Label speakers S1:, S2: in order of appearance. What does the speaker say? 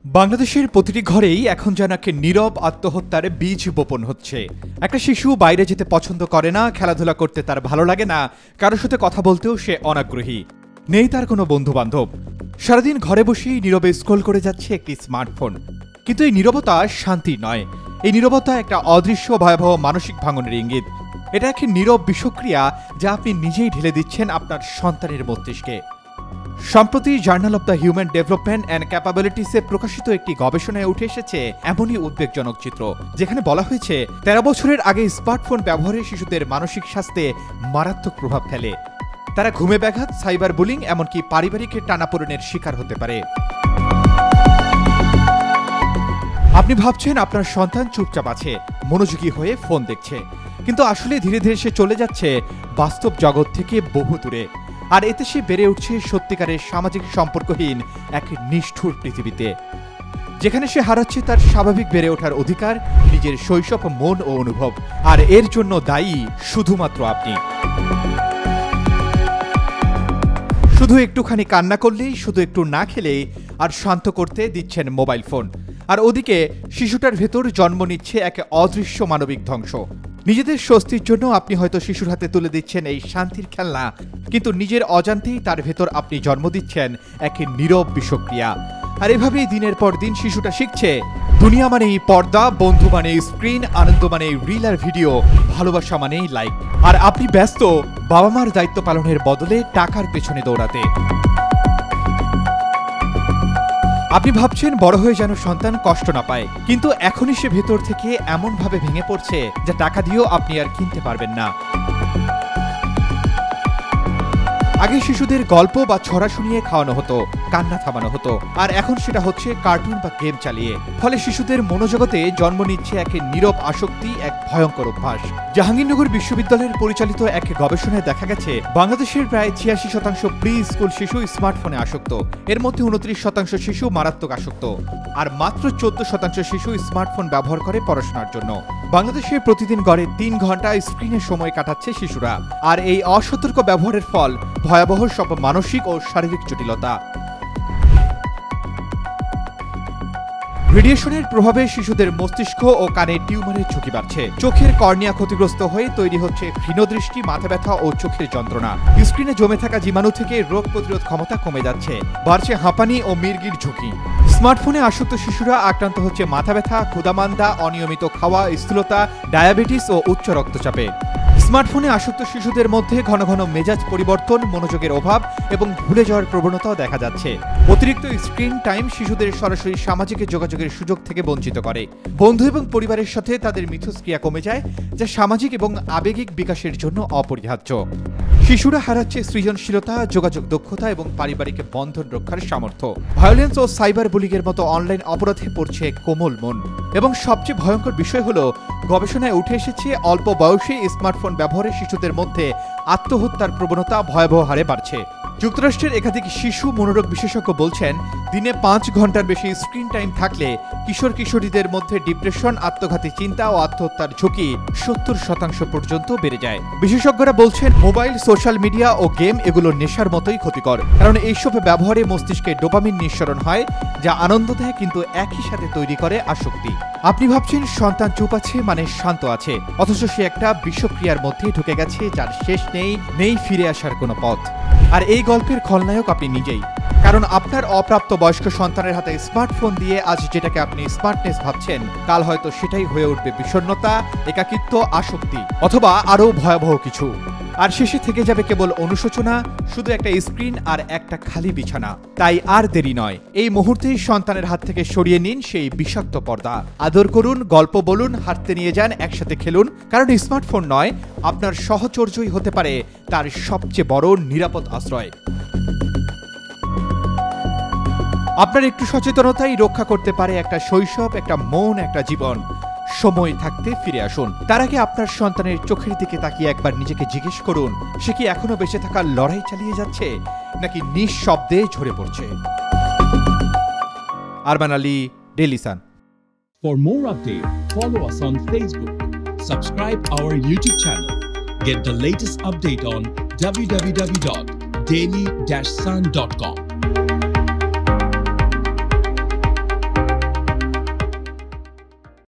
S1: বাংলাদেশের প্রতিটি ঘরেই এখন যেন একটা নীরব আত্মহত্যার বীজ বপন হচ্ছে। একটা শিশু বাইরে যেতে পছন্দ করে না, খেলাধুলা করতে তার ভালো লাগে না, কারোর সাথে কথা বলতেও সে অনাগ্রহী, নেই তার কোনো বন্ধু বান্ধব। সারাদিন ঘরে বসেই নীরবে স্ক্রল করে যাচ্ছে একটি স্মার্টফোন। কিন্তু এই নীরবতা শান্তি নয়, এই নীরবতা একটা অদৃশ্য ভয়াবহ মানসিক ভাঙনের ইঙ্গিত। এটা একটি নীরব বিষক্রিয়া যা আপনি নিজেই ঢেলে দিচ্ছেন আপনার সন্তানের মস্তিষ্কে। সম্প্রতি journal of the human development and ক্যাপাবিলিটিসে প্রকাশিত একটি গবেষণায় উঠে এসেছে এমনই উদ্বেগজনক চিত্র, যেখানে বলা হয়েছে 13 বছরের আগে স্মার্টফোন ব্যবহারে শিশুদের মানসিক স্বাস্থ্যে মারাত্মক প্রভাব ফেলে। তারা ঘুমে ব্যাঘাত, সাইবার বুলিং, এমনকি পারিবারিক টানাপোড়েনের শিকার হতে পারে। আপনি ভাবছেন আপনার সন্তান চুপচাপ আছে, মনোযোগী হয়ে ফোন দেখছে, কিন্তু আসলে ধীরে ধীরে সে চলে যাচ্ছে বাস্তব জগৎ থেকে বহু দূরে। আর এতে সে বেড়ে উঠছে সত্যিকারের সামাজিক সম্পর্কহীন এক নিষ্ঠুর পৃথিবীতে, যেখানে সে হারাচ্ছে তার স্বাভাবিক বেড়ে ওঠার অধিকার, নিজের শৈশব, মন ও অনুভব। আর এর জন্য দায়ী শুধুমাত্র আপনি। শুধু একটুখানি কান্না করলেই, শুধু একটু না খেলেই আর শান্ত করতে দিচ্ছেন মোবাইল ফোন। আর ওদিকে শিশুটার ভেতর জন্ম নিচ্ছে এক অদৃশ্য মানবিক ধ্বংস। নিজেদের স্বস্তির জন্য আপনি হয়তো শিশুর হাতে তুলে দিচ্ছেন এই শান্তির খেলনা, কিন্তু নিজের অজান্তেই তার ভেতর আপনি জন্ম দিচ্ছেন এক নীরব বিষক্রিয়া। আর এভাবেই দিনের পর দিন শিশুটা শিখছে দুনিয়া মানেই পর্দা, বন্ধু মানেই স্ক্রিন, আনন্দ মানেই রিল আর ভিডিও, ভালোবাসা মানেই লাইক। আর আপনি ব্যস্ত বাবা মার দায়িত্ব পালনের বদলে টাকার পেছনে দৌড়াতে। আপনি ভাবছেন বড় হয়ে যেন সন্তান কষ্ট না পায়, কিন্তু এখনই সে ভেতর থেকে এমনভাবে ভেঙে পড়ছে যা টাকা দিয়েও আপনি আর কিনতে পারবেন না। আগে শিশুদের গল্প বা ছড়া শুনিয়ে খাওয়ানো হতো, কান্না থামানো হতো, আর এখন সেটা হচ্ছে কার্টুন বা গেম চালিয়ে। ফলে শিশুদের মনোজগতে জন্ম নিচ্ছে এক নীরব আসক্তি, এক ভয়ঙ্কর অভ্যাস। জাহাঙ্গীরনগর বিশ্ববিদ্যালয়ের পরিচালিত এক গবেষণায় দেখা গেছে বাংলাদেশের প্রায় 86% প্রি স্কুল শিশু স্মার্টফোনে আসক্ত। এর মধ্যে 29% শিশু মারাত্মক আসক্ত, আর মাত্র 14% শিশু স্মার্টফোন ব্যবহার করে পড়াশোনার জন্য। বাংলাদেশে প্রতিদিন গড়ে 3 ঘন্টা স্ক্রিনে সময় কাটাচ্ছে শিশুরা, আর এই অসতর্ক ব্যবহারের ফল ভয়াবহ সব মানসিক ও শারীরিক জটিলতা। রেডিয়েশনের প্রভাবে শিশুদের মস্তিষ্ক ও কানে টিউমারের ঝুঁকি বাড়ছে। চোখের কর্নিয়া ক্ষতিগ্রস্ত হয়ে তৈরি হচ্ছে ক্ষীণদৃষ্টি, মাথা ব্যথা ও চোখের যন্ত্রণা। স্ক্রিনে জমে থাকা জীবাণু থেকে রোগ প্রতিরোধ ক্ষমতা কমে যাচ্ছে, বাড়ছে হাঁপানি ও মির্গির ঝুঁকি। স্মার্টফোনে আসক্ত শিশুরা আক্রান্ত হচ্ছে মাথা ব্যথা, ক্ষুধামান্দা, অনিয়মিত খাওয়া, স্থূলতা, ডায়াবেটিস ও উচ্চ রক্তচাপে। স্মার্টফোনে আসক্ত শিশুদের মধ্যে ঘন ঘন মেজাজ পরিবর্তন, মনোযোগের অভাব এবং ভুলে যাওয়ার প্রবণতাও দেখা যাচ্ছে। অতিরিক্ত স্ক্রিন টাইম শিশুদের সরাসরি সামাজিক যোগাযোগের সুযোগ থেকে বঞ্চিত করে। বন্ধু এবং পরিবারের সাথে তাদের মিথস্ক্রিয়া কমে যায়, যা সামাজিক এবং আবেগিক বিকাশের জন্য অপরিহার্য। শিশুরা হারাচ্ছে সৃজনশীলতা, যোগাযোগ দক্ষতা এবং পারিবারিক বন্ধন রক্ষার সামর্থ্য। ভায়োলেন্স ও সাইবার বুলিংয়ের মতো অনলাইন অপরাধে পড়ছে কোমল মন। এবং সবচেয়ে ভয়ঙ্কর বিষয় হলো, গবেষণায় উঠে এসেছে অল্প বয়সে স্মার্টফোন ব্যবহারে শিশুদের মধ্যে আত্মহত্যার প্রবণতা ভয়াবহ হারে বাড়ছে। যুক্তরাষ্ট্রের একাধিক শিশু মনোরোগ বিশেষজ্ঞ বলছেন, দিনে 5 ঘন্টার বেশি স্ক্রিন টাইম থাকলে কিশোর কিশোরীদের মধ্যে ডিপ্রেশন, আত্মঘাতী চিন্তা ও আত্মহত্যার ঝুঁকি 70% পর্যন্ত বেড়ে যায়। বিশেষজ্ঞরা বলছেন, মোবাইল, সোশ্যাল মিডিয়া ও গেম এগুলো নেশার মতোই ক্ষতিকর, কারণ এইসব ব্যবহারে মস্তিষ্কে ডোপামিন নিঃসরণ হয়, যা আনন্দ দেয় কিন্তু একই সাথে তৈরি করে আসক্তি। আপনি ভাবছেন সন্তান চুপ আছে মানে শান্ত আছে, অথচ সে একটা বিষক্রিয়ার মধ্যে ঢুকে গেছে যার শেষ নেই ফিরে আসার কোনো পথ। আর এই গল্পের খলনায়ক আপনি নিজেই, কারণ আপনার অপ্রাপ্ত বয়স্ক সন্তানের হাতে স্মার্টফোন দিয়ে আজ যেটাকে আপনি স্মার্টনেস ভাবছেন, কাল হয়তো সেটাই হয়ে উঠবে বিষণ্ণতা, একাকিত্ব, আসক্তি, অথবা আরও ভয়াবহ কিছু। আর শেষে থেকে যাবে কেবল অনুশোচনা, শুধু একটা স্ক্রিন আর একটা খালি বিছানা। তাই আর দেরি নয়, এই মুহূর্তেই সন্তানের হাত থেকে সরিয়ে নিন সেই বিষাক্ত পর্দা। আদর করুন, গল্প বলুন, হাঁটতে নিয়ে যান, একসাথে খেলুন, কারণ স্মার্টফোন নয়, আপনার সহচর্যই হতে পারে তার সবচেয়ে বড় নিরাপদ আশ্রয়। আপনার একটু সচেতনতাই রক্ষা করতে পারে একটা শৈশব, একটা মন, একটা জীবন। সময় থাকতে ফিরে আসুন। তার আগে আপনার সন্তানের চোখের দিকে তাকিয়ে একবার নিজেকে জিজ্ঞেস করুন, সে কি এখনো বেঁচে থাকার লড়াই চালিয়ে যাচ্ছে, নাকি নিঃশব্দে ঝরে পড়ছে। Arman Ali, Daily Sun.
S2: For more updates, follow us on Facebook, subscribe our YouTube channel, get the latest update on www.daily-sun.com.